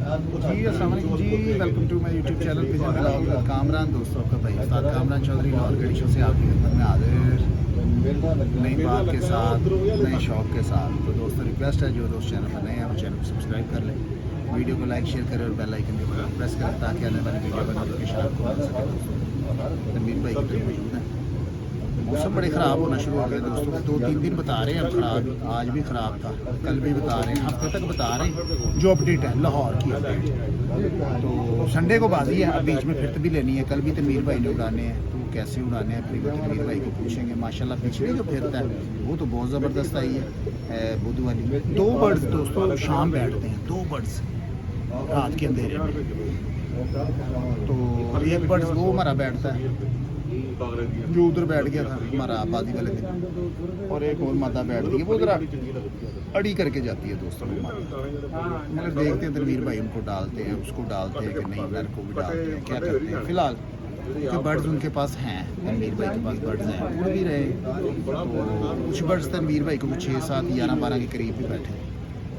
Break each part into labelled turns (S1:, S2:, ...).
S1: जी अस्सलाम वालेकुम जी, welcome to my YouTube channel pigeon blog. Kamran दोस्तों, आपका भाई उस्ताद कामरान चौधरी लाहौर गढ़ी शो से आपकी खिदमत में हाजिर, नई बात के साथ, नए शौक़ के साथ। तो दोस्तों रिक्वेस्ट है, जो दोस्त चैनल पर नए हैं वो चैनल को सब्सक्राइब कर लें, वीडियो को लाइक शेयर करें और बेल आइकन को प्रेस करें ताकि आने वाली वीडियो का नोटिफिकेशन आपको मिल सके। दोस्तों तनवीर भाई की तरफ मौजूद है। मौसम बड़े ख़राब होना शुरू हो गया दोस्तों, 2-3 दिन बता रहे हैं अब ख़राब, आज भी ख़राब था, कल भी बता रहे हैं, हफ्ते तक बता रहे हैं। जो अपडेट है लाहौर की अपडेट, तो संडे को बाजी है, अब बीच में फिर भी लेनी है। कल भी तनवीर भाई ने उड़ाने हैं, तो कैसे उड़ाने हैं फिर तनवीर भाई को पूछेंगे। माशाल्लाह पिछले जो फिरता है वो तो बहुत ज़बरदस्त आई है बुद्धू वाली। 2 बर्ड्स दोस्तों शाम बैठते हैं, 2 बर्ड्स रात के अंधेरे में, तो एक बर्ड्स वो हमारा बैठता है जो उधर बैठ गया था हमारा आबादी वाले दिन, और एक और माता बैठ गई वो उधर अड़ी करके जाती है दोस्तों मगर देखते हैं तनवीर भाई उनको डालते हैं, उसको डालते हैं कि नहीं, नर को भी डालते हैं, क्या करते हैं। फिलहाल जो बर्ड्स उनके पास हैं, तनवीर भाई के पास बर्ड्स हैं, उड़ भी रहे। तो कुछ बर्ड्स तनवीर भाई को 6, 7, 11, 12 के करीब भी बैठे हैं।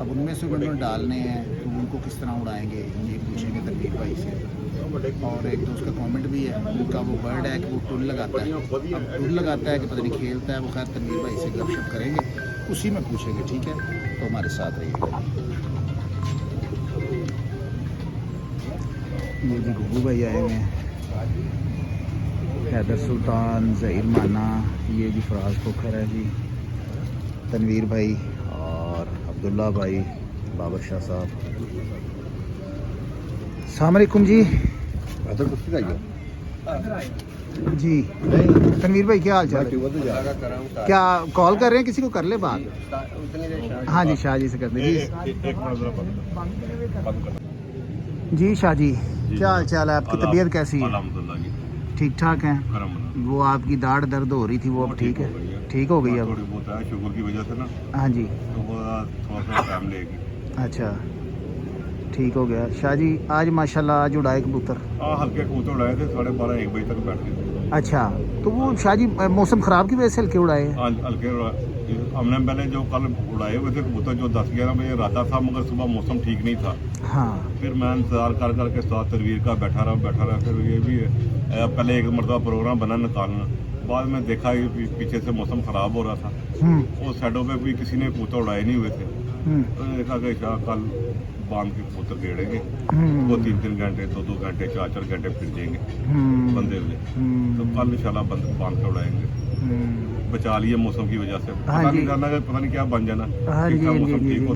S1: अब उनमें से उन्होंने डालने हैं तो उनको किस तरह उड़ाएंगे ये पूछेंगे तनवीर भाई से। और एक दोस्त का कमेंट भी है, उनका वो बर्ड है कि वो टुल लगाता है, अब टुल लगाता है कि पता नहीं खेलता है वो। खैर तनवीर भाई से गपशप करेंगे, उसी में पूछेंगे, ठीक है। तो हमारे साथ रहिएगा। ये जी गुब्बू भाई आए हुए हैं, हैदर सुल्तान, ज़हीर माना, ये जी फराज पोखर है जी, तनवीर भाई और अब्दुल्ला भाई, बाबर शाह साहब। अस्सलाम वालेकुम जी। जी तनवीर भाई क्या हाल चाल है? क्या कॉल कर रहे हैं, किसी को कर ले बात? हाँ जी शाह जी से कर दे जी। शाह जी क्या हाल चाल है, आपकी तबीयत कैसी है? ठीक ठाक है। वो आपकी दाढ़ दर्द हो रही थी वो अब ठीक है, ठीक हो गई अब?
S2: शुगर की वजह से ना।
S1: हाँ जी,
S2: तो थोड़ा सा टाइम लेगी।
S1: अच्छा ठीक हो गया। शाह जी आज माशाल्लाह आज उड़ाए कबूतर?
S2: हाँ हल्के कबूतर उड़ाए थे, 12:30 1 बजे तक बैठ गए।
S1: अच्छा, तो वो शाह जी मौसम ख़राब की वजह से हल्के उड़ाए हैं?
S2: हाँ हल्के। हमने पहले जो कल उड़ाए हुए थे कबूतर जो 10-11 बजे राता था, मगर सुबह मौसम ठीक नहीं था।
S1: हाँ
S2: फिर मैं इंतज़ार कर करके साथ तनवीर का बैठा रहा। फिर ये भी पहले एक मरतबा प्रोग्राम बना निकालना, बाद में देखा कि पीछे से मौसम ख़राब हो रहा था, वो साइडों पे भी किसी ने कबूतर उड़ाए नहीं हुए थे। तो देखा कि शाह कल बांध के कबूतर गेड़ेंगे, वो 3-3 घंटे 2-2 घंटे 4-4 घंटे फिर जाएंगे बंदे हुए। तो कल इंशाल्लाह बांध के उड़ाएंगे, बचा लिए मौसम की वजह से।
S1: हाँ जी,
S2: पता नहीं क्या बन जाना।
S1: हाँ जी।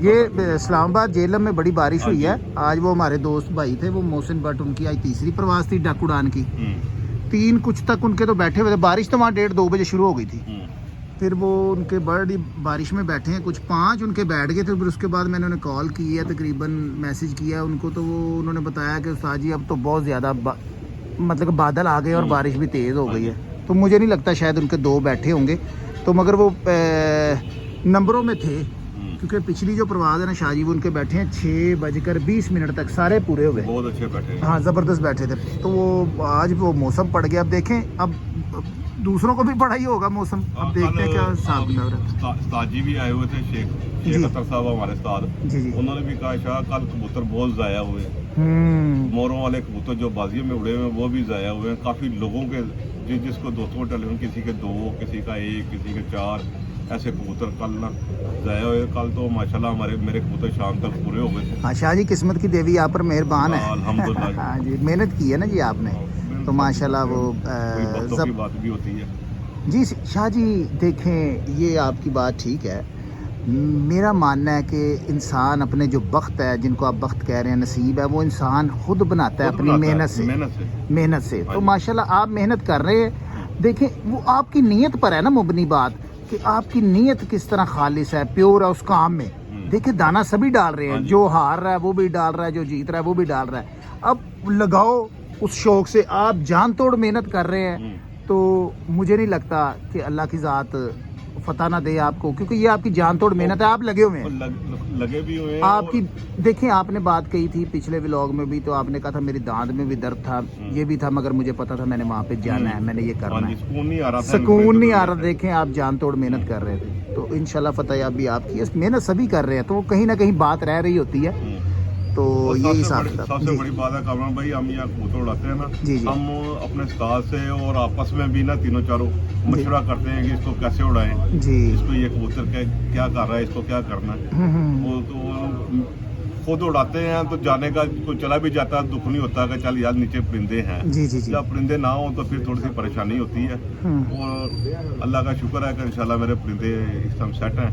S1: ये इस्लामाबाद जेलम में बड़ी बारिश हुई है आज। वो हमारे दोस्त भाई थे, वो मोहसिन भट्ट, उनकी आज 3री प्रवास थी डाकू उड़ान की। 3 कुछ तक उनके तो बैठे हुए थे, बारिश तो वहाँ 1:30-2 बजे शुरू हो गई थी। फिर वो उनके बर्ड बारिश में बैठे हैं, कुछ 5 उनके बैठ गए थे। फिर उसके बाद मैंने उन्हें कॉल की है, तकरीबन मैसेज किया उनको, तो वो उन्होंने बताया कि उस्ताद जी अब तो बहुत ज़्यादा मतलब बादल आ गए और बारिश भी तेज़ हो गई है। तो मुझे नहीं लगता शायद उनके 2 बैठे होंगे, तो मगर वो नंबरों में थे, क्योंकि पिछली जो प्रवाज है ना शाह जी वो उनके बैठे हैं 6:20 तक, सारे पूरे हो गए, बहुत अच्छे बैठे। हाँ ज़बरदस्त बैठे थे। तो वो आज वो मौसम पड़ गया, अब देखें अब दूसरों को भी पड़ा ही होगा मौसम, अब देखते हैं क्या हिसाब किताब है।
S2: उस्ताद जी भी आए हुए थे, शेख अख्तर साहब हमारे उस्ताद जी, उन्होंने भी कहा शाह कल कबूतर बहुत ज़ाया हुए, मोरों वाले कबूतर जो बाजियों में उड़े हुए हैं वो भी ज़ाया हुए हैं। काफ़ी लोगों के जिसको दोस्तों को टेलीफोन, किसी के 2, किसी का 1, किसी के 4 ऐसे कबूतर कल ना ज़ाया हुए। कल तो माशाल्लाह मेरे कबूतर शाम तक पूरे हो गए थे।
S1: हाँ शाह जी किस्मत की देवी आप पर मेहरबान है
S2: अल्हम्दुलिल्लाह।
S1: हाँ जी, मेहनत की है ना जी आपने, तो माशाल्लाह वो
S2: की बात भी होती है
S1: जी। शाह जी देखें, ये आपकी बात ठीक है। मेरा मानना है कि इंसान अपने जो वक्त है, जिनको आप वक्त कह रहे हैं, नसीब है, वो इंसान खुद बनाता है अपनी मेहनत से। तो माशाल्लाह आप मेहनत कर रहे हैं। देखें वो आपकी नीयत पर है ना मुबनी बात, कि आपकी नीयत किस तरह खालिस है, प्योर है उस काम में। देखिए दाना सभी डाल रहे हैं, जो हार रहा है वो भी डाल रहा है, जो जीत रहा है वो भी डाल रहा है। अब लगाओ उस शौक से, आप जान तोड़ मेहनत कर रहे हैं, तो मुझे नहीं लगता कि अल्लाह की ज़ात फतह ना दे आपको, क्योंकि ये आपकी जान तोड़ मेहनत है, आप लगे हुए हैं,
S2: लगे भी हुए हैं।
S1: आपकी देखें आपने बात कही थी पिछले व्लॉग में भी, तो आपने कहा था मेरी दांत में भी दर्द था, ये भी था, मगर मुझे पता था मैंने वहाँ पे जाना है, मैंने ये करना है,
S2: सुकून नहीं आ रहा।
S1: देखें आप जान तोड़ मेहनत कर रहे थे, तो इंशाल्लाह फतह भी आपकी। मेहनत सभी कर रहे हैं, तो कहीं ना कहीं बात रह रही होती है। तो
S2: और
S1: ये हिसाब किताब।
S2: सबसे
S1: जी
S2: बड़ी बात है कामरान भाई, हम यहाँ कबूतर उड़ाते हैं ना,
S1: जी जी
S2: हम अपने उस्ताद से और आपस में भी ना तीनों चारों मशवरा करते हैं कि इसको कैसे उड़ाएं,
S1: जी।
S2: इसको ये कबूतर क्या कर रहा है, इसको क्या करना है। वो तो खुद उड़ाते हैं तो जाने का कोई चला भी जाता है, दुख नहीं होता कि चल यार नीचे परिंदे हैं।
S1: जी जी जी।
S2: जब परिंदे ना हो तो फिर थोड़ी सी परेशानी होती है। और अल्लाह का शुक्र है कि इंशाल्लाह मेरे परिंदे इस टाइम सेट हैं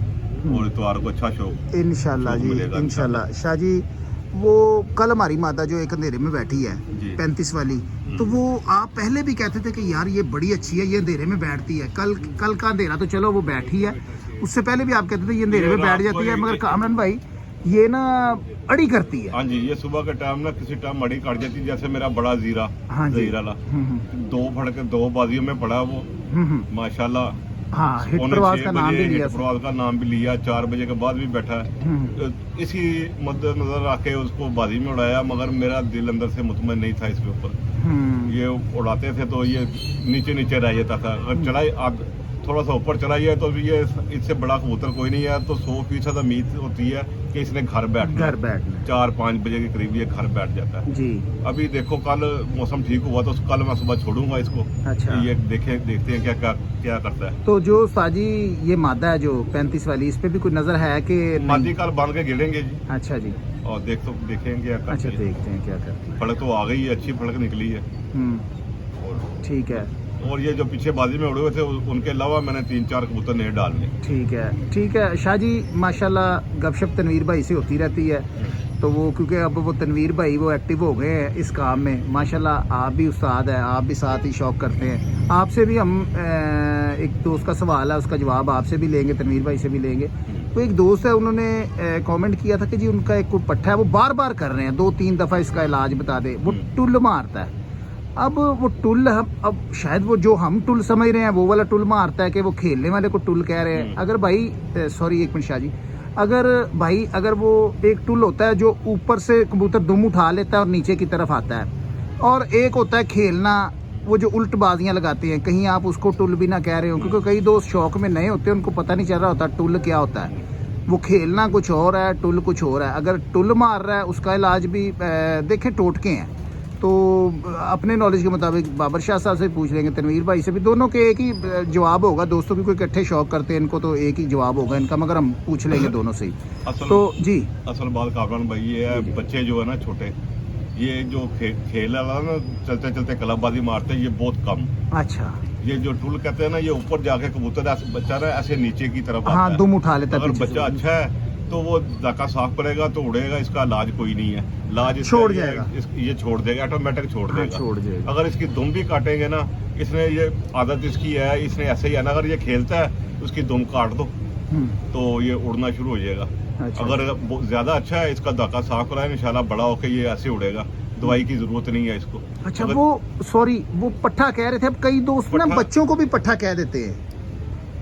S2: और इतवार को अच्छा शौक
S1: इंशाल्लाह जी
S2: मिलेगा
S1: इंशाल्लाह। शाह जी वो कल हमारी माता जो एक अंधेरे में बैठी है
S2: जी।
S1: 35 वाली, तो वो आप पहले भी कहते थे कि यार ये बड़ी अच्छी है, ये अंधेरे में बैठती है। कल का अंधेरा तो चलो वो बैठी है, उससे पहले भी आप कहते थे ये अंधेरे में बैठ जाती है, मगर कामरान भाई ये ना अड़ी करती है।
S2: हाँ जी, ये सुबह के टाइम ना किसी टाइम अड़ी काट जाती है, जैसे मेरा बड़ा जीरा।
S1: हाँ जी।
S2: जीरा ला दो फड़के 2 बाजियों में पड़ा वो माशाल्लाह।
S1: हाँ, हिट प्रवास का नाम भी लिया,
S2: प्रवास का नाम भी लिया, 4 बजे के बाद भी बैठा है। इसी मद्देनजर आके उसको बाजी में उड़ाया, मगर मेरा दिल अंदर से मुतमईन नहीं था इसके ऊपर। ये उड़ाते थे तो ये नीचे नीचे रह जाता था, अगर चढ़ाई थोड़ा सा ऊपर चढ़ाई है तो ये इससे बड़ा कबूतर कोई नहीं है, तो 100% उम्मीद होती है कि इसने घर बैठना 4-5 बजे के करीब ये घर बैठ जाता है
S1: जी।
S2: अभी देखो कल मौसम ठीक हुआ तो कल मैं सुबह छोड़ूंगा इसको।
S1: अच्छा।
S2: ये देखते हैं क्या करता है।
S1: तो जो साजी ये मादा है जो 35 वाली, इस पे भी कोई नजर है कि
S2: मादी कल बांध के गिरेंगे जी।
S1: अच्छा जी।
S2: और देखेंगे क्या करती
S1: अच्छा
S2: है।
S1: देखते हैं क्या करती है।
S2: फड़क तो आ गई है, अच्छी फड़क निकली है।
S1: ठीक है।
S2: और ये जो पीछे बाजी में उड़े हुए थे उनके अलावा मैंने 3-4 कबूतर नए डालने।
S1: ठीक है शाह जी, माशाल्लाह गपशप तनवीर भाई से होती रहती है, तो वो क्योंकि अब वो तनवीर भाई वो एक्टिव हो गए हैं इस काम में माशाल्लाह। आप भी उस्ताद हैं, आप भी साथ ही शौक करते हैं। आपसे भी हम एक दोस्त का सवाल है, उसका जवाब आपसे भी लेंगे, तनवीर भाई से भी लेंगे। तो एक दोस्त है, उन्होंने कमेंट किया था कि जी उनका एक कोई पट्ठा है, वो बार बार कर रहे हैं, 2-3 दफ़ा इसका इलाज बता दे, वो टुल मारता है। अब वो टुल अब शायद वो जो हम टुल समझ रहे हैं वो वाला टुल मारता है कि वो खेलने वाले को टुल कह रहे हैं। अगर भाई सॉरी 1 मिनट शाह जी, अगर वो एक टुल होता है जो ऊपर से कबूतर दुम उठा लेता है और नीचे की तरफ आता है, और एक होता है खेलना, वो जो उल्ट बाजियां लगाते हैं, कहीं आप उसको टुल भी ना कह रहे हो, क्योंकि कई दोस्त शौक में नए होते हैं, उनको पता नहीं चल रहा होता टुल क्या होता है। वो खेलना कुछ और है, टुल कुछ और है। अगर टुल मार रहा है उसका इलाज भी देखें टोटके हैं, तो अपने नॉलेज के मुताबिक बाबर शाह साहब से पूछ लेंगे, तनवीर भाई से भी, दोनों के एक ही जवाब होगा। दोस्तों की कोई इकट्ठे शौक करते हैं इनको, तो एक ही जवाब होगा इनका, मगर हम पूछ लेंगे दोनों से ही। तो जी
S2: असल बात कामरान भाई ये है, बच्चे जो है ना छोटे, ये जो खेल वाला ना चलते चलते कलाबाजी मारते हैं, ये बहुत कम।
S1: अच्छा।
S2: ये जो टूल कहते हैं ना, ये ऊपर जाके कबूतर बच्चा ना ऐसे नीचे की तरफ आता है,
S1: दुम उठा लेता है।
S2: अगर बच्चा अच्छा है तो वो धक्का साफ करेगा तो उड़ेगा, इसका इलाज कोई नहीं है, इलाज
S1: छोड़ जाएगा,
S2: ये छोड़ देगा, ऑटोमेटिक छोड़ देगा।
S1: हाँ,
S2: अगर इसकी दुम भी काटेंगे ना, इसने ये आदत इसकी है, इसने ऐसे ही है ना, अगर ये खेलता है उसकी दुम काट दो तो ये उड़ना शुरू हो जाएगा।
S1: अच्छा।
S2: अगर ज्यादा अच्छा है, इसका धक्का साफ कराए, इंशाल्लाह बड़ा होकर ये ऐसे उड़ेगा, दवाई की जरूरत नहीं है इसको।
S1: अच्छा। वो सॉरी वो पट्ठा कह रहे थे, अब कई दोस्त ना बच्चों को भी पट्ठा कह देते हैं,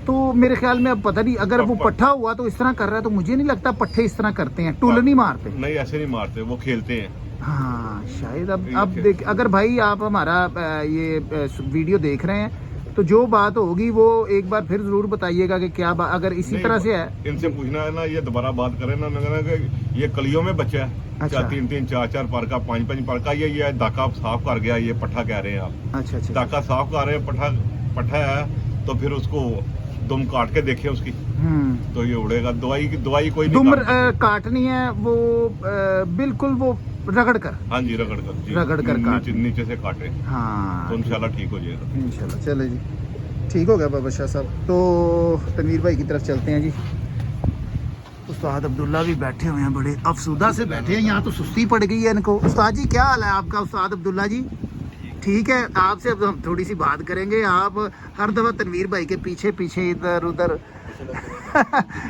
S1: तो मेरे ख्याल में अब पता नहीं, अगर वो पट्ठा हुआ तो इस तरह कर रहा है, तो मुझे नहीं लगता पट्ठे इस तरह करते हैं, टुल नहीं मारते।
S2: नहीं ऐसे नहीं मारते, वो खेलते हैं।
S1: हाँ शायद अब देख, अगर भाई आप हमारा ये वीडियो देख रहे हैं तो जो बात होगी वो एक बार फिर जरूर बताइएगा कि क्या अगर इसी तरह से है।
S2: इनसे पूछना है ना, ये दोबारा बात करें ना, मैं कहना कि ये कलियों में बच्चा है। अच्छा। 3-3, 4-4 पर का, 5-5 पर का, ये दाका साफ कर गया, ये पट्ठा कह रहे हैं आप।
S1: अच्छा।
S2: दाका साफ कर रहे हैं, पट्ठा है तो फिर उसको दुम काट के देखे उसकी, तो ये उड़ेगा। दवाई कोई
S1: दुम काटनी है वो बिल्कुल वो रगड़ कर।
S2: हाँ जी, रगड़ कर नीचे से काटे।
S1: हाँ
S2: तो इंशाल्लाह ठीक हो जाएगा।
S1: इंशाल्लाह। चले जी, ठीक हो गया बाबर शाह साहब। तो तनवीर भाई की तरफ चलते हैं जी। उस्ताद अब्दुल्ला भी बैठे हुए हैं, बड़े अफसुदा से बैठे हैं, यहाँ तो सुस्ती पड़ गई है इनको। उस्ताद जी क्या हाल है आपका? उस्ताद अब्दुल्ला जी ठीक है। आपसे अब हम थोड़ी सी बात करेंगे। आप हर दफ़ा तनवीर भाई के पीछे पीछे इधर उधर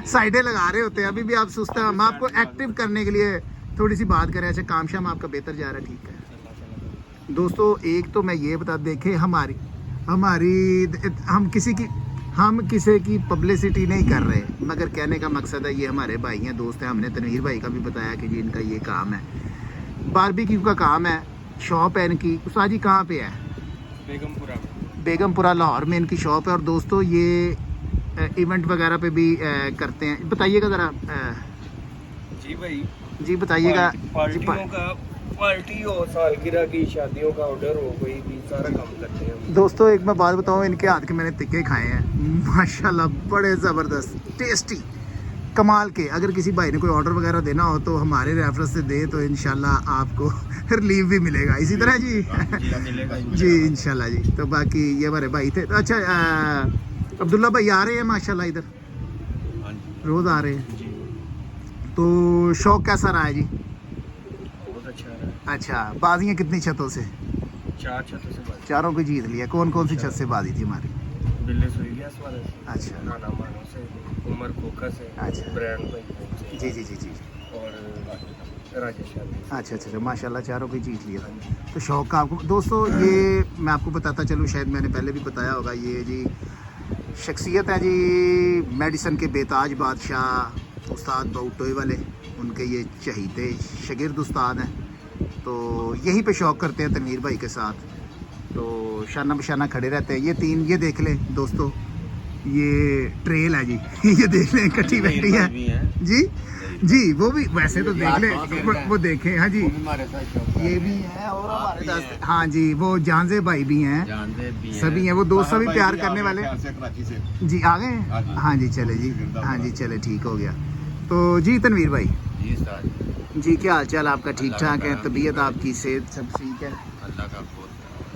S1: साइडें लगा रहे होते हैं, अभी भी आप सुस्त हैं। हम आपको एक्टिव करने के लिए थोड़ी सी बात करें। अच्छा, काम शाम आपका बेहतर जा रहा है? ठीक है दोस्तों, एक तो मैं ये बता, देखें हमारी हम किसी की पब्लिसिटी नहीं कर रहे, मगर कहने का मकसद है ये हमारे भाई हैं, दोस्त हैं। हमने तनवीर भाई का भी बताया कि जी इनका ये काम है, बारबेक्यू का काम है, शॉप है इनकी। उस्ताद जी कहाँ पे है? बेगमपुरा लाहौर में इनकी शॉप है। और दोस्तों ये इवेंट वगैरह पे भी करते हैं, बताइएगा ज़रा।
S3: जी भाई,
S1: जी बताइएगा।
S3: पार्टियों का पार्टी हो, सालगिरह की, शादियों का ऑर्डर हो, कोई भी सारा काम करते हैं।
S1: दोस्तों एक मैं बात बताऊँ, इनके हाथ के मैंने टिक्के खाए हैं माशाल्लाह, बड़े ज़बरदस्त टेस्टी कमाल के। अगर किसी भाई ने कोई ऑर्डर वगैरह देना हो तो हमारे रेफरेंस से दे तो इंशाल्लाह आपको रिलीफ भी मिलेगा इसी तरह जी। जी इंशाल्लाह जी। तो बाकी ये हमारे भाई थे। तो अच्छा अब्दुल्ला भाई आ रहे हैं माशाल्लाह इधर, रोज़ आ रहे हैं। तो शौक कैसा रहा है जी?
S3: बहुत अच्छा रहा।
S1: अच्छा, बाजियाँ कितनी छतों से?
S3: 4 छतों से बात।
S1: चारों को जीत लिया। कौन कौन सी छत से बाजी थी हमारी?
S3: बिल्ले सुई गैस वाले से,
S1: अच्छा
S3: नाना मानो से, उमर कोका से,
S1: अच्छा।
S3: ब्रांड भाई से,
S1: जी जी जी जी।
S3: और राजेश यादव।
S1: अच्छा अच्छा, माशाल्लाह चारों को जीत लिया। तो शौक का आपको दोस्तों, ये मैं आपको बताता चलूँ, शायद मैंने पहले भी बताया होगा, ये जी शख्सियत है जी मेडिसन के बेताज बादशाह उस्ताद बउटोई वाले, उनके ये चहीते शागिर्द उस्ताद हैं। तो यहीं पे शौक करते हैं तनवीर भाई के साथ, तो शाना बशाना खड़े रहते हैं। ये तीन, ये देख लें दोस्तों, ये ट्रेल है जी ये देख लें, कट्ठी बैठी है जी जी। वो भी वैसे तो देख लें, वो देखें। हाँ जी, ये भी है और हमारे साथ, हाँ जी, वो जानजे भाई भी हैं, सभी हैं, वो दोस्त सभी प्यार करने वाले जी। आ गए हैं? हाँ जी चले जी, हाँ जी चले, ठीक हो गया। तो जी तनवीर भाई जी, क्या हाल चाल आपका? ठीक ठाक है? तबीयत आपकी, सेहत सब ठीक है?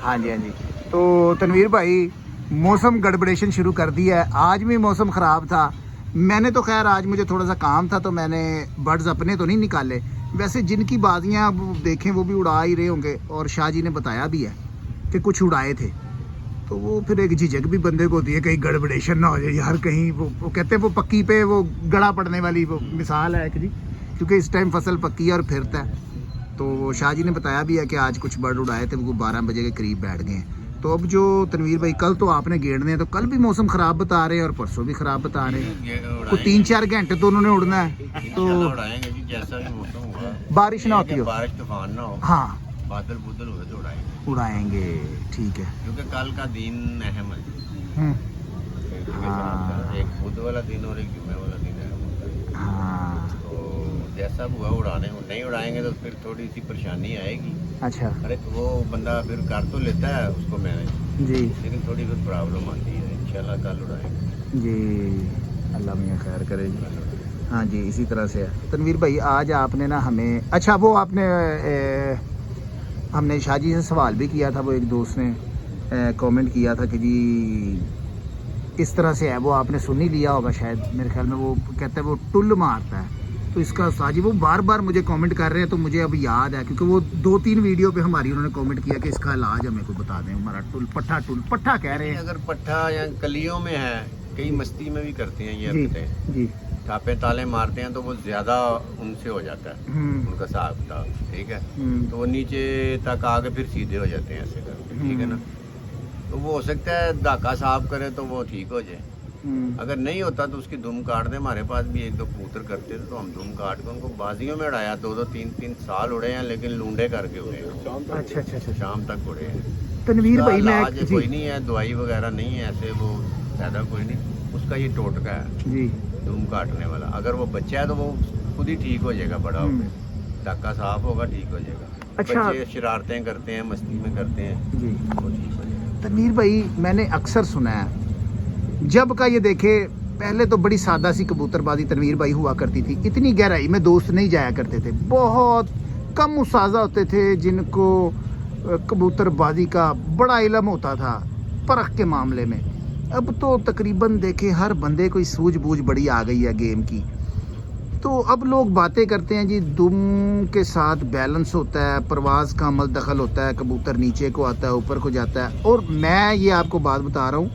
S1: हाँ जी हाँ जी। तो तनवीर भाई मौसम गड़बड़ेशन शुरू कर दिया है। आज भी मौसम ख़राब था। मैंने तो खैर आज मुझे थोड़ा सा काम था तो मैंने बर्ड्स अपने तो नहीं निकाले। वैसे जिनकी बाजियाँ आप देखें वो भी उड़ा ही रहे होंगे, और शाह जी ने बताया भी है कि कुछ उड़ाए थे। तो वो फिर एक झिझक भी बंदे को होती है, कहीं गड़बड़ेशन ना हो जाए यार, कहीं वो कहते हैं वो पक्की पे वो गड़ा पड़ने वाली वो मिसाल है कि जी, क्योंकि इस टाइम फसल पक्की है और फिरता है। तो वो शाह जी ने बताया भी है कि आज कुछ बर्ड उड़ाए थे, वो 12 बजे के करीब बैठ गए हैं। तो अब जो तनवीर भाई कल तो आपने गेड़ने हैं, तो कल भी मौसम ख़राब बता रहे हैं और परसों भी ख़राब बता रहे हैं। तो 3-4 घंटे तो उन्होंने उड़ना है, तो
S3: जैसा भी मौसम हुआ,
S1: बारिश ना होती हो,
S3: बारिश तूफान ना हो,
S1: हाँ
S3: बादल बुदल हुए तो उड़ाएंगे।
S1: उड़ाएंगे, ठीक है।
S3: क्योंकि कल का दिन अहम है।
S1: हाँ
S3: एक बुध वाला दिन और एक जुम्मे वाला दिन अहम होता है।
S1: हाँ
S3: तो जैसा भी हुआ उड़ाने, नहीं उड़ाएंगे तो फिर थोड़ी सी परेशानी आएगी।
S1: अच्छा
S3: अरे वो बंदा फिर कर तो लेता है उसको मैनेज,
S1: जी
S3: लेकिन थोड़ी फिर प्रॉब्लम आती है। इंशाल्लाह कल उड़ाएंगे
S1: जी, अल्लाह मियाँ खैर करे जी। हाँ जी, इसी तरह से है। तनवीर भाई आज आपने ना हमें, अच्छा वो आपने हमने शाह जी से सवाल भी किया था, वो एक दोस्त ने कमेंट किया था कि जी इस तरह से है, वो आपने सुन ही लिया होगा शायद, मेरे ख्याल में। वो कहता है वो टुल मारता है, तो इसका साजी वो बार बार मुझे कमेंट कर रहे हैं, तो मुझे अब याद है क्योंकि वो 2-3 वीडियो पे हमारी उन्होंने कमेंट किया कि इसका इलाज हमें को बता दें। हमारा टुल पट्ठा कह रहे हैं।
S3: अगर पट्ठा या कलियों में है, कई मस्ती में भी करते हैं ये
S1: जी
S3: हरकतें,
S1: जी
S3: छापे ताले मारते हैं तो वो ज्यादा उनसे हो जाता है उनका हिसाब किताब, ठीक है। तो वो नीचे तक आके फिर सीधे हो जाते हैं ऐसे करके, ठीक है ना। तो वो हो सकता है धागा साफ करे तो वो ठीक हो जाए। अगर नहीं होता तो उसकी धुम काट दे। हमारे पास भी 1-2 कबूतर करते थे तो हम धुम काट के उनको बाजियों में उड़ाया। 2-2 3-3 साल उड़े हैं, लेकिन लूंडे करके उड़े हैं।
S1: अच्छा
S3: शाम तक उड़े हैं।
S1: तनवीर भाई मैं
S3: इलाज कोई नहीं है, दवाई वगैरह नहीं है ऐसे, वो फायदा कोई नहीं उसका। ये टोटका है
S1: जी,
S3: धूम काटने वाला। अगर वो बच्चा है तो वो खुद ही ठीक हो जाएगा, बड़ा होकर धक्का साफ होगा, ठीक हो जाएगा।
S1: अच्छा।
S3: बच्चे शरारतें करते हैं, मस्ती में करते हैं
S1: जी
S3: वो ठीक हो जाएगा।
S1: तनवीर भाई मैंने अक्सर सुना है, जब का ये देखे पहले तो बड़ी सादा सी कबूतरबाजी तनवीर भाई हुआ करती थी, इतनी गहराई में दोस्त नहीं जाया करते थे, बहुत कम उस्ताज़ा होते थे जिनको कबूतरबाजी का बड़ा इल्म होता था परख के मामले में। अब तो तकरीबन देखे हर बंदे को सूझबूझ बड़ी आ गई है गेम की। तो अब लोग बातें करते हैं जी दुम के साथ बैलेंस होता है, परवाज़ का अमल दखल होता है, कबूतर नीचे को आता है, ऊपर को जाता है। और मैं ये आपको बात बता रहा हूँ,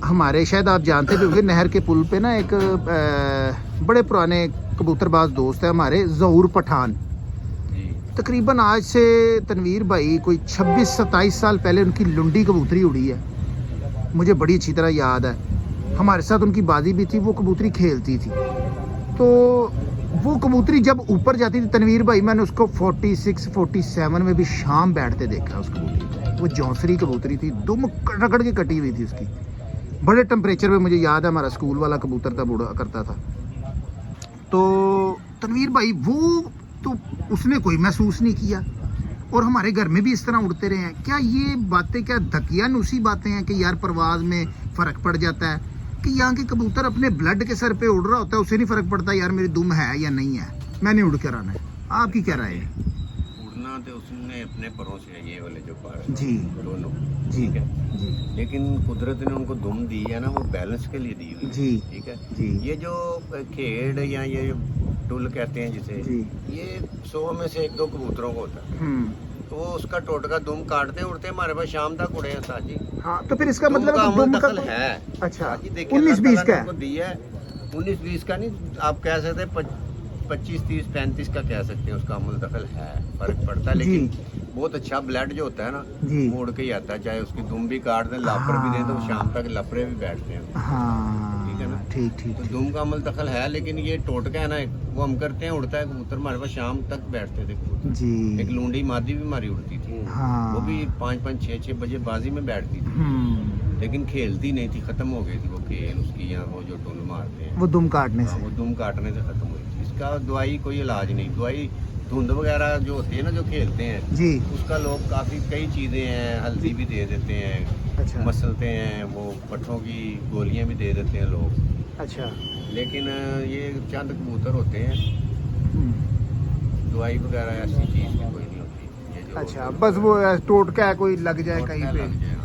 S1: हमारे शायद आप जानते भी होंगे नहर के पुल पे ना एक बड़े पुराने कबूतरबाज दोस्त है हमारे, ज़हूर पठान। तकरीबन आज से तनवीर भाई कोई 26-27 साल पहले उनकी लुंडी कबूतरी उड़ी है, मुझे बड़ी अच्छी तरह याद है। हमारे साथ उनकी बाजी भी थी, वो कबूतरी खेलती थी। तो वो कबूतरी जब ऊपर जाती थी तनवीर भाई, मैंने उसको 46-47 में भी शाम बैठते देखा उस कबूतरी को। वो जौंसरी कबूतरी थी, दुम रगड़ के कटी हुई थी उसकी, बड़े टेम्परेचर में। मुझे याद है हमारा स्कूल वाला कबूतर था, बूढ़ा करता था।
S4: तो तनवीर भाई वो तो उसने कोई महसूस नहीं किया और हमारे घर में भी इस तरह उड़ते रहे हैं, क्या ये बातें क्या धकियानुसी बातें हैं कि यार परवाज में फ़र्क पड़ जाता है कि यहाँ के कबूतर अपने ब्लड के सर पे उड़ रहा होता है, उसे नहीं फ़र्क पड़ता यार मेरी दुम है या नहीं है, मैंने उड़ कर आना है? आपकी क्या राय है?
S3: उड़ना तो उसने अपने परों से ये वाले जो पार
S4: जी
S3: दोनों,
S4: जी
S3: ठीक है,
S4: जी
S3: लेकिन कुदरत ने उनको दुम दी है ना, वो बैलेंस के लिए दी हुई है,
S4: जी
S3: ठीक है।
S4: जी
S3: ये जो खेड़ या ये टुल कहते हैं जिसे,
S4: जी
S3: ये 100 में से 1-2 कबूतरों को होता है, तो वो उसका टोटका दुम काटते उड़ते हमारे पास शाम तक उड़े हैं साजी।
S4: हाँ तो फिर इसका
S3: दुम
S4: मतलब
S3: का
S4: है कि
S3: अमल
S4: दुम का
S3: दखल है।
S4: अच्छा
S3: साजी देखिए
S4: 19-20 का है?
S3: दिया है 19-20 का नहीं, आप कह सकते हैं 25-30-35 का कह सकते हैं, उसका अमल दखल है, फर्क पड़ता है, लेकिन बहुत अच्छा ब्लड जो होता है ना
S4: जी
S3: वो उड़ के ही आता है, चाहे उसकी दुम भी काट दें लापर भी दें तो वो शाम तक लपरे भी बैठते हैं,
S4: हाँ
S3: ठीक है ना।
S4: ठीक ठीक
S3: तो दुम का अमल दखल है, लेकिन ये टोटका है ना एक, वो हम करते हैं, उड़ता है कबूतर हमारे पास शाम तक बैठते थे कबूतर।
S4: जी
S3: एक लूंडी मादी भी हमारी उड़ती थी,
S4: हाँ
S3: वो भी 5-6 बजे बाजी में बैठती थी, लेकिन खेलती नहीं थी, खत्म हो गई थी वो खेल उसकी, या वो जो टुल मारते हैं
S4: वो दुम काटने
S3: हाँ,
S4: से
S3: वो दुम काटने से खत्म हुई थी। इसका दवाई कोई इलाज नहीं, दवाई धुंध वगैरह जो होती है ना जो खेलते हैं
S4: जी
S3: उसका लोग काफ़ी कई चीज़ें हैं, हल्दी भी दे देते हैं,
S4: अच्छा
S3: मसलते हैं, वो पट्ठों की गोलियां भी दे देते हैं लोग,
S4: अच्छा
S3: लेकिन ये चंद कबूतर होते हैं,
S4: हम्म,
S3: दवाई वगैरह ऐसी चीज़ की कोई नहीं होती, ये जो
S4: अच्छा बस वो टोटका है कोई लग जाए
S3: टोटका
S4: कहीं पे
S3: लग जाए,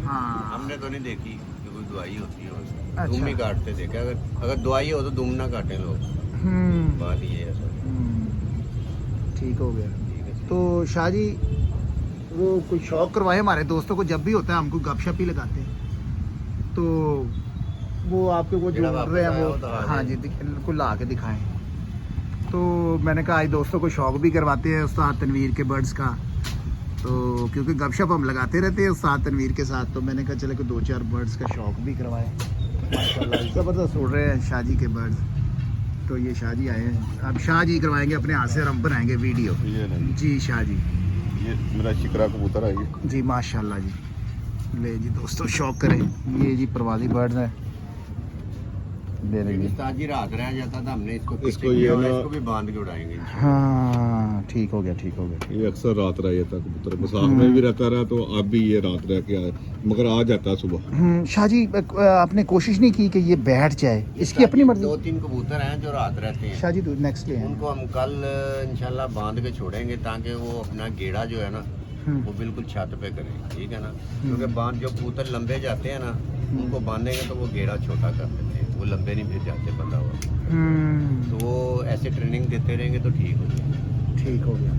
S3: हाँ।
S4: हाँ
S3: हमने तो नहीं देखी कि कोई दवाई होती है उसमें,
S4: अच्छा।
S3: दुम ही काटते देखे, अगर दवाई हो तो दुम ना काटें लोग, बात ये है सर।
S4: ठीक हो गया।
S3: ठीक है।
S4: तो शाह जी वो कोई शौक करवाए हमारे दोस्तों को, जब भी होता है हमको गपशप ही लगाते हैं, तो वो आपके वो जो
S3: जरा
S4: उड़ रहे हैं
S3: वापस आया
S4: वो
S3: हो तो आ
S4: हाँ जी उनको ला के दिखाएं। तो मैंने कहा आज दोस्तों को शौक भी करवाते हैं उस्ताद तनवीर के बर्ड्स का, तो क्योंकि गपशप हम लगाते रहते हैं उस्ताद तनवीर के साथ, तो मैंने कहा चले कि 2-4 बर्ड्स का शौक भी करवाएं। माशाल्लाह ज़बरदस्त उड़ रहे हैं शाह जी के बर्ड्स। तो ये शाह जी आए हैं, अब शाह जी करवाएंगे अपने हाथ से और हम बनाएंगे वीडियो।
S2: ये नहीं,
S4: जी शाह जी,
S2: ये मेरा शिकरा कबूतर है ये।
S4: जी माशाल्लाह जी, ले जी दोस्तों शौक करें, ये जी प्रवासी बर्ड्स हैं ले लेंगे।
S3: ताजी रात रह जाता था, हमने इसको
S2: इसको ये ना-
S3: इसको भी बांध के उड़ाएंगे।
S4: हाँ ठीक हो गया ठीक हो गया।
S2: ये अक्सर रात रह जाता कबूतर, बसाख में भी रहता रहा, तो अब भी ये रात रह के आया, मगर आ जाता है सुबह।
S4: शाह जी आपने कोशिश नहीं की कि ये बैठ जाए, इसकी अपनी मर्जी?
S3: 2-3 कबूतर हैं जो रात रहते हैं,
S4: शाह जी नेक्स्ट ले
S3: उनको हम कल इंशाल्लाह बांध के छोड़ेंगे ताकि वो अपना गेड़ा जो है ना वो बिल्कुल छत पे करें, ठीक है ना, क्योंकि बांध जो कबूतर लंबे जाते हैं ना उनको बांधेंगे तो वो गेड़ा छोटा कर देते हैं, वो लंबे नहीं फिर जाते, पता हुआ तो वो ऐसे ट्रेनिंग देते रहेंगे तो ठीक हो जाएगा।
S4: ठीक हो गया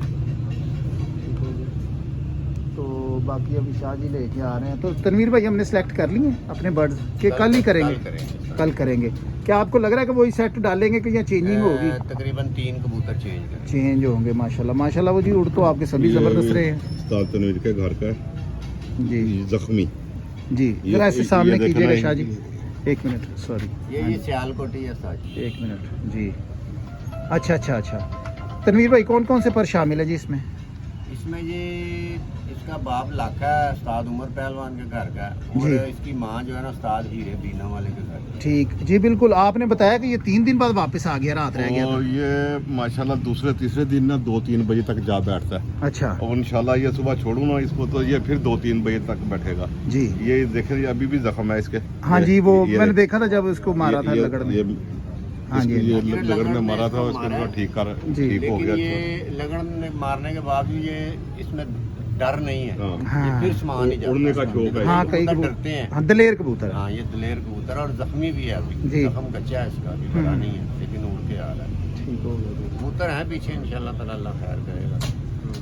S4: ठीक हो गया। तो बाकी अभी शाह जी लेके आ रहे हैं, तो तनवीर भाई हमने सेलेक्ट कर लिए अपने बर्ड्स के, कल ही करेंगे? कल करेंगे। क्या आपको लग रहा है कि वही सेट डालेंगे कि या चेंजिंग होगी?
S3: तकरीबन 3 कबूतर चेंज करेंगे।
S4: चेंज होंगे माशाल्लाह माशाल्लाह। वो जी उड़ तो आपके सभी ज़बरदस्त रहे हैं
S2: उस्ताद तनवीर के घर का है
S4: जी
S2: जख्मी।
S4: जी।
S2: ये-
S4: जरा ऐसे
S2: ये
S4: सामने
S2: देखना
S4: कीजिएगा
S2: है।
S4: शाह जी, 1 मिनट सॉरी,
S3: ये सियालकोटी है साजी।
S4: 1 मिनट जी। अच्छा अच्छा अच्छा तनवीर भाई कौन कौन से पर शामिल है जी इसमें?
S3: इसमें ये इसका बाप लाखा है उस्ताद उमर पहलवान के घर का है, और
S4: जी।
S3: इसकी माँ जो है ना उस्ताद हीरे बीना वाले के घर की।
S4: ठीक जी बिल्कुल। आपने बताया कि ये 3 दिन बाद वापस आ गया, रात रह गया
S2: और
S4: था।
S2: ये माशाल्लाह दूसरे तीसरे दिन ना 2-3 बजे तक जा बैठता है,
S4: अच्छा
S2: और इंशाल्लाह ये सुबह छोड़ू ना इसको तो ये फिर 2-3 बजे तक बैठेगा।
S4: जी
S2: ये देखें ये अभी भी जख्म है इसके।
S4: हाँ जी वो
S2: ये-
S4: मैंने देखा था जब उसको मारा था लगड़ में। हाँ जी
S2: ये लगड़ में मारा था, उसको
S3: मारा है।
S2: ठीक कर
S4: जी।
S2: ठीक हो
S3: लेकिन
S2: गया।
S3: ये लगन में मारने के बाद भी ये इसमें डर नहीं है,
S2: हाँ।
S4: हाँ।
S3: ये फिर समान ही जाता
S2: उड़ने
S3: है
S2: का
S3: सामने।
S2: शौक है।
S4: हाँ कई
S3: कबूतर डरते हैं।
S4: हाँ दलेर कबूतर।
S3: हाँ ये दलेर कबूतर और जख्मी भी है अभी,
S4: जी।
S3: जख्म कच्चा है इसका, अभी बड़ा नहीं है, लेकिन उड़ के आ रहा है।
S4: ठीक हो गया।
S3: कबूतर है पीछे, इंशाल्लाह ताला अल्लाह खैर करेगा।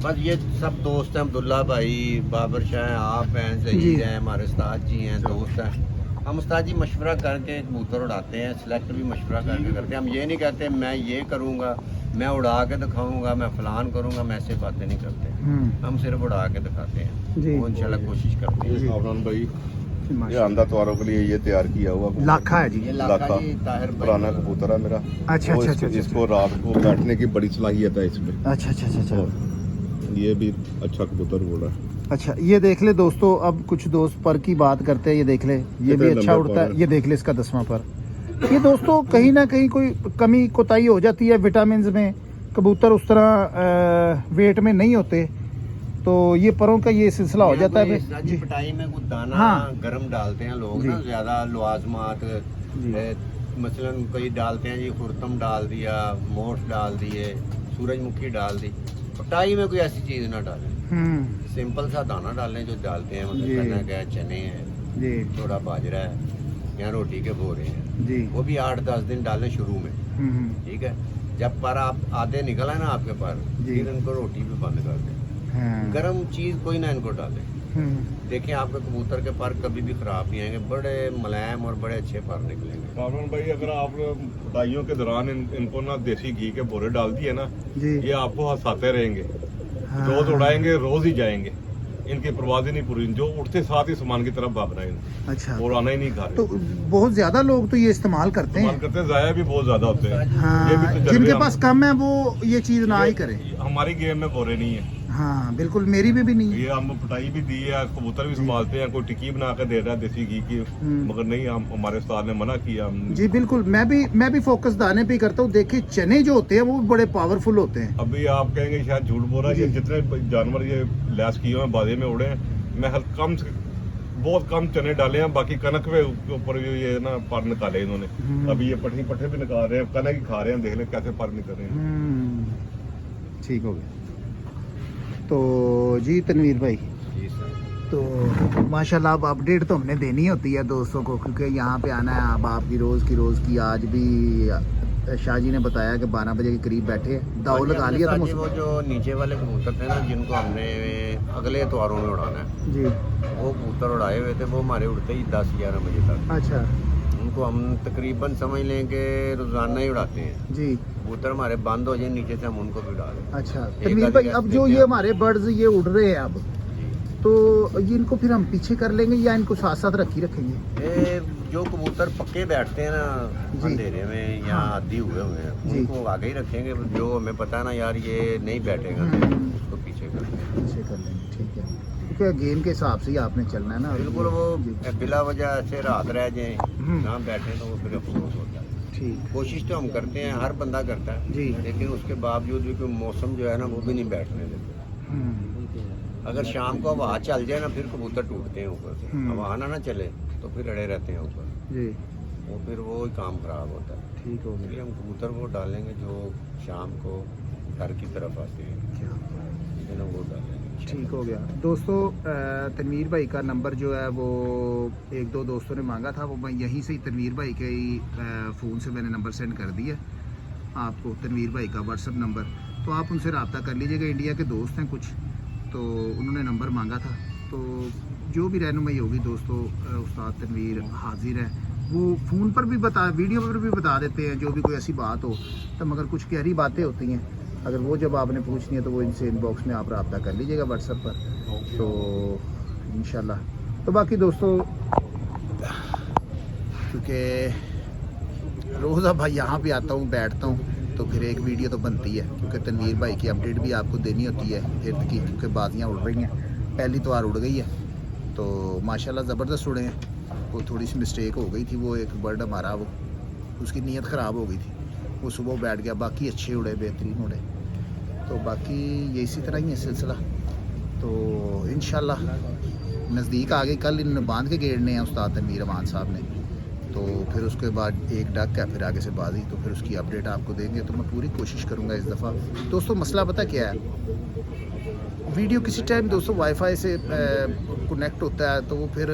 S3: बस ये सब दोस्त हैं, अब्दुल्ला भाई, बाबर शाह हैं, आप हैं,
S4: जी।
S3: जहीद हैं, हमारे उस्ताद जी हैं, दोस्त हैं। हम उस्ताद जी मशवरा करके कबूतर उड़ाते हैं, सिलेक्ट भी मशवरा करके करते हैं। हम ये नहीं कहते मैं ये करूँगा, मैं उड़ा के दिखाऊंगा, मैं फलान करूँगा, मैं ऐसे बातें नहीं करते। हम सिर्फ उड़ा के दिखाते हैं,
S4: जी।
S3: वो इंशाल्लाह कोशिश करते हैं।
S2: सावधान भाई, ये
S4: माशाल्लाह।
S2: आंदा त्वारों के लिए ये तैयार किया हुआ कबूतर।
S4: लाखा है जी।
S3: ये
S2: लाखा
S3: लाखा जी ताहिर भाई
S2: पुराना कबूतर है मेरा।
S4: अच्छा
S2: और
S4: अच्छा
S2: इसको-
S4: अच्छा
S2: इसको रात को बैठने की बड़ी सलाहियत है इसमें।
S4: अच्छा अच्छा अच्छा अच्छा
S2: और ये भी अच्छा कबूतर बोल रहा है।
S4: अच्छा। ये देख ले दोस्तों, अब कुछ दोस्त पर की बात करते हैं, ये देख ले ये भी
S2: कितने
S4: अच्छा
S2: लंबे
S4: उड़ता
S2: पर
S4: है।
S2: है।
S4: ये देख ले इसका 10वां पर, ये दोस्तों कहीं ना कहीं कोई कमी कोताही हो जाती है विटामिन में, कबूतर उस तरह वेट में नहीं होते, तो ये परों का ये सिलसिला हो जाता है
S3: जी
S4: जी।
S3: पटाई में कुछ दाना
S4: हाँ।
S3: गर्म डालते हैं लोग
S4: जी।
S3: ना, ज्यादा लवाजमात मसलन कोई डालते हैं जी, खुरतम डाल दिया, मोठ डाल दिए, सूरजमुखी डाल दी। पटाई में कोई ऐसी चीज ना डालें, सिंपल सा दाना डालें जो डालते हैं,
S4: जी।
S3: मतलब कनक है, चने हैं,
S4: जी
S3: थोड़ा बाजरा है या रोटी के बोरे हैं,
S4: जी।
S3: वो भी 8-10 दिन डालें शुरू में, ठीक है। जब पर आप आधे निकल आए ना आपके पर,
S4: जी।
S3: फिर इनको रोटी भी बंद कर दें। गर्म चीज कोई ना इनको डाले। देखें आपके कबूतर के पर कभी भी खराब नहीं आएंगे, बड़े मुलायम और बड़े अच्छे पर निकलेंगे।
S2: कामरान भाई, अगर आप पटाइयों के दौरान इनको ना देसी घी के बोरे डाल दिए ना,
S4: जी।
S2: ये आपको हंसाते रहेंगे,
S4: हाँ।
S2: रोज उड़ाएंगे, रोज ही जाएंगे, इनकी परवाह ही नहीं पूरी, जो उठते साथ ही सामान की तरफ भागना है
S4: अच्छा,
S2: और आना ही नहीं खा
S4: तो
S2: रहे।
S4: बहुत ज्यादा लोग तो ये इस्तेमाल करते
S2: इस्तेमाल
S4: हैं।
S2: करते हैं, जाया भी बहुत ज्यादा होते हैं।
S4: हाँ,
S2: ये भी तजर्बे
S4: जिनके
S2: हम-
S4: पास कम है वो ये चीज ना ही करे।
S2: हमारी गेम में बोरे नहीं है।
S4: हाँ बिल्कुल, मेरी में भी नहीं है।
S2: ये हम पटाई भी दी है, कबूतर भी संभालते हैं, कोई टिक्की बना कर दे रहा है देसी घी की, मगर नहीं, हम हमारे उस्ताद ने मना किया। हम
S4: जी बिल्कुल, मैं भी फोकस दाने पे ही करता हूँ। देखिए चने जो होते हैं वो बड़े पावरफुल होते हैं।
S2: अभी आप कहेंगे शायद झूठ बोल रहा है, ये
S4: जी।
S2: जितने जानवर ये लैस किए हुए हैं, बाजे में उड़े हैं, मैं कम से बहुत कम चने डाले हैं, बाकी कनक के ऊपर भी ये ना पर निकाले इन्होंने। अभी ये पट्टे भी निकाल रहे हैं, कनक ही खा रहे हैं, देख ले कैसे पर निकल रहे हैं।
S4: ठीक हो गया। तो जी तनवीर भाई,
S3: जी सर।
S4: तो माशाल्लाह अब अपडेट तो हमने देनी होती है दोस्तों को, क्योंकि यहाँ पे आना है। अब आपकी रोज़ की आज भी शाह जी ने बताया कि 12 बजे के करीब बैठे हैं, दाव लगा लिया था
S3: वो जो नीचे वाले कबूतर थे ना, जिनको हमने अगले एतवारों में उड़ाना है,
S4: जी।
S3: वो कबूतर उड़ाए हुए थे, वो हमारे उड़ते ही 10-11 बजे तक।
S4: अच्छा
S3: उनको हम तकरीबन समझ लें कि रोजाना ही उड़ाते हैं।
S4: जी।
S3: कबूतर हमारे बंद हो जाए नीचे से, हम उनको भी उड़ा दें।
S4: अच्छा
S3: एक
S4: तनवीर
S3: आधी
S4: भाई,
S3: गैस
S4: अब जो
S3: देते
S4: ये
S3: हैं।
S4: हमारे बर्ड्स ये उड़ रहे हैं अब,
S3: जी।
S4: तो ये इनको फिर हम पीछे कर लेंगे या इनको साथ साथ रखेंगे?
S3: ये जो कबूतर पक्के बैठते हैं ना
S4: जी।
S3: अंधेरे में या
S4: हाँ।
S3: आदी हुए हुए हैं,
S4: जी।
S3: उनको आगे ही रखेंगे। जो हमें पता है ना यार ये नहीं बैठेगा, उसको पीछे कर देंगे।
S4: पीछे कर लेंगे, ठीक है, क्योंकि गेम के हिसाब से ही आपने चलना है ना।
S3: बिल्कुल, वो
S4: जी।
S3: बिला वजह से रात रह जाए ना बैठे तो वो फिर अफसोस होता है।
S4: ठीक।
S3: कोशिश तो हम करते हैं, हर बंदा करता है
S4: जी।
S3: लेकिन उसके बावजूद भी कोई मौसम जो है ना वो भी नहीं बैठने देते। अगर शाम को हवा चल जाए ना, फिर कबूतर टूटते हैं ऊपर से। हवा ना चले तो फिर अड़े रहते हैं ऊपर,
S4: जी
S3: वो फिर वो ही काम खराब होता है।
S4: ठीक हो
S3: इसलिए
S4: गया।
S3: हम कबूतर वो डालेंगे जो शाम को घर की तरफ आते हैं, ठीक है ना, वो डालेंगे।
S4: ठीक हो गया दोस्तों। तनवीर भाई का नंबर जो है वो 1-2 दोस्तों ने मांगा था, वो मैं यहीं से ही तनवीर भाई के ही फ़ोन से मैंने नंबर सेंड कर दिया आपको, तनवीर भाई का व्हाट्सअप नंबर। तो आप उनसे रब्ता कर लीजिएगा, इंडिया के दोस्त हैं कुछ, तो उन्होंने नंबर मांगा था। तो जो भी रहनुमाई होगी दोस्तों, उस्ताद तनवीर हाजिर है। वो फ़ोन पर भी वीडियो पर भी बता देते हैं जो भी कोई ऐसी बात हो, तो मगर कुछ गहरी बातें होती हैं, अगर वो जब आपने पूछनी है तो वो इनसे इनबॉक्स में आप रब्ता कर लीजिएगा व्हाट्सएप पर, तो इंशाल्लाह। तो बाकी दोस्तों, क्योंकि रोज़ अब भाई यहाँ पे आता हूँ, बैठता हूँ, तो फिर एक वीडियो तो बनती है, क्योंकि तनवीर भाई की अपडेट भी आपको देनी होती है इर्द की, क्योंकि बाजियाँ उड़ रही हैं। पहली तो उड़ गई है, तो माशाल्लाह ज़बरदस्त उड़े हैं। वो थोड़ी सी मिस्टेक हो गई थी, वो एक बर्ड हमारा वो उसकी नीयत ख़राब हो गई थी, वो सुबह बैठ गया, बाकी अच्छे उड़े, बेहतरीन उड़े। तो बाकी ये इसी तरह ही है सिलसिला। तो इंशाल्लाह नज़दीक आ गई, कल इन बांध के गेड़ने हैं उस्ताद तनवीर अमान साहब ने, तो फिर उसके बाद एक डक है, फिर आगे से बाजी, तो फिर उसकी अपडेट आपको देंगे। तो मैं पूरी कोशिश करूँगा इस दफ़ा। दोस्तों मसला पता क्या है, वीडियो किसी टाइम दोस्तों वाईफाई से कनेक्ट होता है, तो वो फिर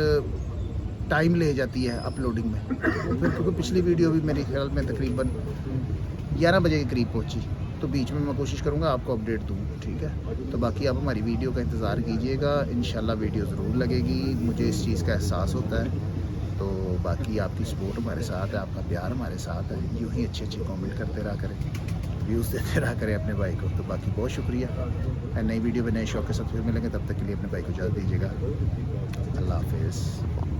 S4: टाइम ले जाती है अपलोडिंग में। फिर क्योंकि पिछली वीडियो भी मेरे ख्याल में तकरीबन 11 बजे के करीब पहुंची, तो बीच में मैं कोशिश करूंगा आपको अपडेट दूं, ठीक है। तो बाकी आप हमारी वीडियो का इंतज़ार कीजिएगा, इंशाल्लाह वीडियो ज़रूर लगेगी, मुझे इस चीज़ का एहसास होता है। तो बाकी आपकी सपोर्ट हमारे साथ है, आपका प्यार हमारे साथ है, यूँ ही अच्छे अच्छे कमेंट करते रहा करें, व्यूज़ देते रहा करें अपने भाई को। तो बाकी बहुत शुक्रिया। नई वीडियो में नए शौक के साथ फिर मिलेंगे, तब तक के लिए अपने भाई को इजाज़त दीजिएगा। अल्लाह हाफिज़।